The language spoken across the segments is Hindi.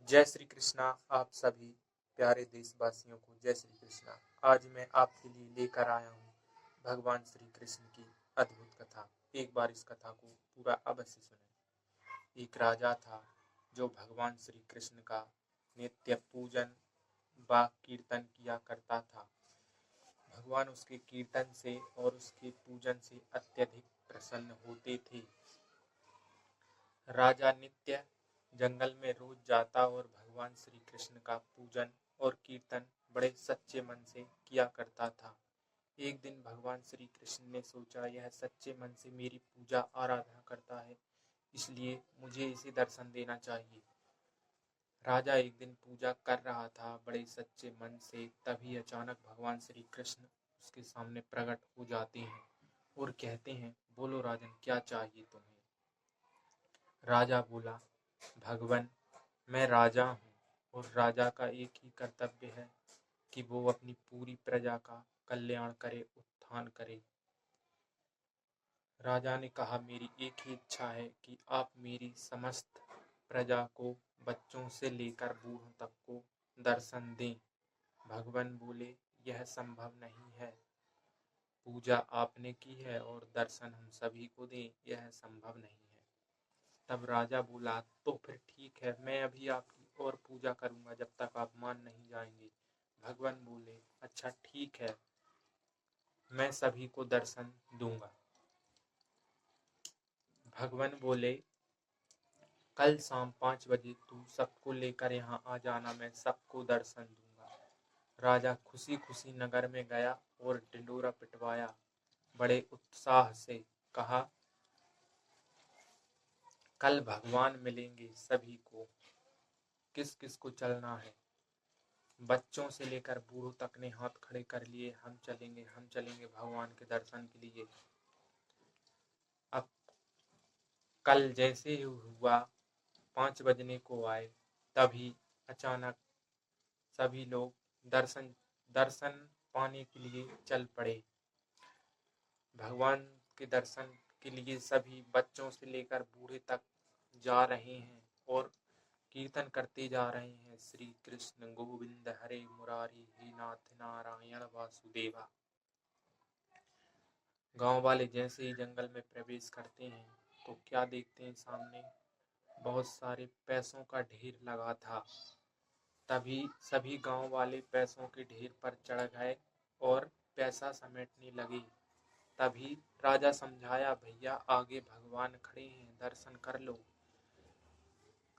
जय श्री कृष्णा। आप सभी प्यारे देशवासियों को जय श्री कृष्णा। आज मैं आपके लिए लेकर आया हूँ भगवान श्री कृष्ण की अद्भुत कथा। एक बार इस कथा को पूरा अवश्य सुने। एक राजा था जो भगवान श्री कृष्ण का नित्य पूजन व कीर्तन किया करता था। भगवान उसके कीर्तन से और उसके पूजन से अत्यधिक प्रसन्न होते थे। राजा नित्य जंगल में रोज जाता और भगवान श्री कृष्ण का पूजन और कीर्तन बड़े सच्चे मन से किया करता था। एक दिन भगवान श्री कृष्ण ने सोचा, यह सच्चे मन से मेरी पूजा आराधना करता है, इसलिए मुझे इसे दर्शन देना चाहिए। राजा एक दिन पूजा कर रहा था बड़े सच्चे मन से, तभी अचानक भगवान श्री कृष्ण उसके सामने प्रकट हो जाते हैं और कहते हैं, बोलो राजन, क्या चाहिए तुम्हें। राजा बोला, भगवान, मैं राजा हूँ और राजा का एक ही कर्तव्य है कि वो अपनी पूरी प्रजा का कल्याण करे, उत्थान करे। राजा ने कहा, मेरी एक ही इच्छा है कि आप मेरी समस्त प्रजा को, बच्चों से लेकर बूढ़ों तक को दर्शन दें। भगवान बोले, यह संभव नहीं है। पूजा आपने की है और दर्शन हम सभी को दें, यह संभव नहीं है। तब राजा बोला, तो फिर ठीक है, मैं अभी आपकी और पूजा करूंगा जब तक आप मान नहीं जाएंगे। भगवान बोले, अच्छा ठीक है, मैं सभी को दर्शन दूंगा। भगवान बोले, कल शाम 5 बजे तू सबको लेकर यहाँ आ जाना, मैं सबको दर्शन दूंगा। राजा खुशी खुशी नगर में गया और ढिंढोरा पिटवाया। बड़े उत्साह से कहा, कल भगवान मिलेंगे सभी को, किस किस को चलना है। बच्चों से लेकर बूढ़ों तक ने हाथ खड़े कर लिए, हम चलेंगे भगवान के दर्शन के लिए। अब कल जैसे ही हुआ 5 बजने को आए, तभी अचानक सभी लोग दर्शन पाने के लिए चल पड़े। भगवान के दर्शन के लिए सभी बच्चों से लेकर बूढ़े तक जा रहे हैं और कीर्तन करते जा रहे हैं, श्री कृष्ण गोविंद हरे मुरारी, हे नाथ नारायण वासुदेवा। गांव वाले जैसे ही जंगल में प्रवेश करते हैं तो क्या देखते हैं, सामने बहुत सारे पैसों का ढेर लगा था। तभी सभी गांव वाले पैसों के ढेर पर चढ़ गए और पैसा समेटने लगे। तभी राजा समझाया, भैया आगे भगवान खड़े हैं, दर्शन कर लो।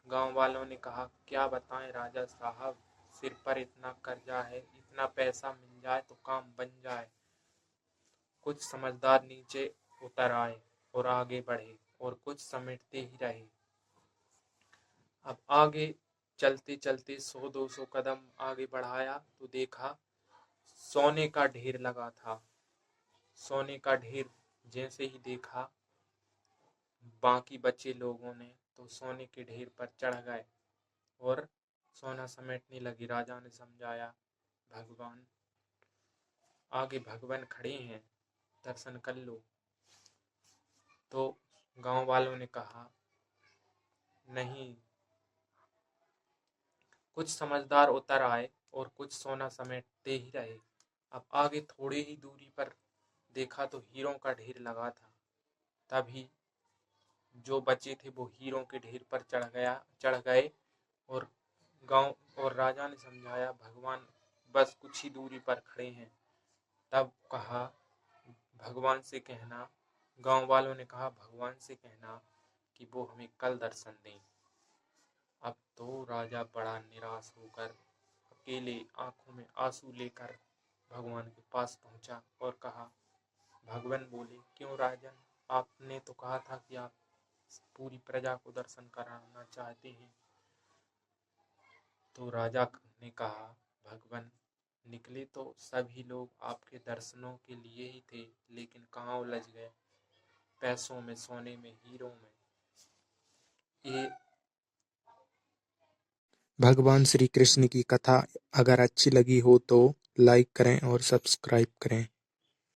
गांव वालों ने कहा, क्या बताएं राजा साहब, सिर पर इतना कर्जा है, इतना पैसा मिल जाए तो काम बन जाए। कुछ समझदार नीचे उतर आए और आगे बढ़े और कुछ समेटते ही रहे। अब आगे चलते चलते 100-200 कदम आगे बढ़ाया तो देखा सोने का ढेर लगा था। सोने का ढेर जैसे ही देखा, बाकी बचे लोगों ने तो सोने के ढेर पर चढ़ गए और सोना समेटने लगे। राजा ने समझाया, भगवान आगे भगवान खड़े हैं, दर्शन कर लो। तो गांव वालों ने कहा, नहीं। कुछ समझदार उतर आए और कुछ सोना समेटते ही रहे। अब आगे थोड़ी ही दूरी पर देखा तो हीरों का ढेर लगा था। तभी जो बचे थे वो हीरों के ढेर पर चढ़ गए और गांव और राजा ने समझाया, भगवान बस कुछ ही दूरी पर खड़े हैं। तब कहा, भगवान से कहना, गांव वालों ने कहा, भगवान से कहना कि वो हमें कल दर्शन दें। अब तो राजा बड़ा निराश होकर अकेले आंखों में आंसू लेकर भगवान के पास पहुंचा और कहा, भगवान बोले, क्यों राजन, आपने तो कहा था कि आप पूरी प्रजा को दर्शन कराना चाहते हैं। तो राजा ने कहा, भगवान, निकले तो सभी लोग आपके दर्शनों के लिए ही थे, लेकिन कहाँ उलझ गए, पैसों में, सोने में, हीरों में। ये भगवान श्री कृष्ण की कथा अगर अच्छी लगी हो तो लाइक करें और सब्सक्राइब करें।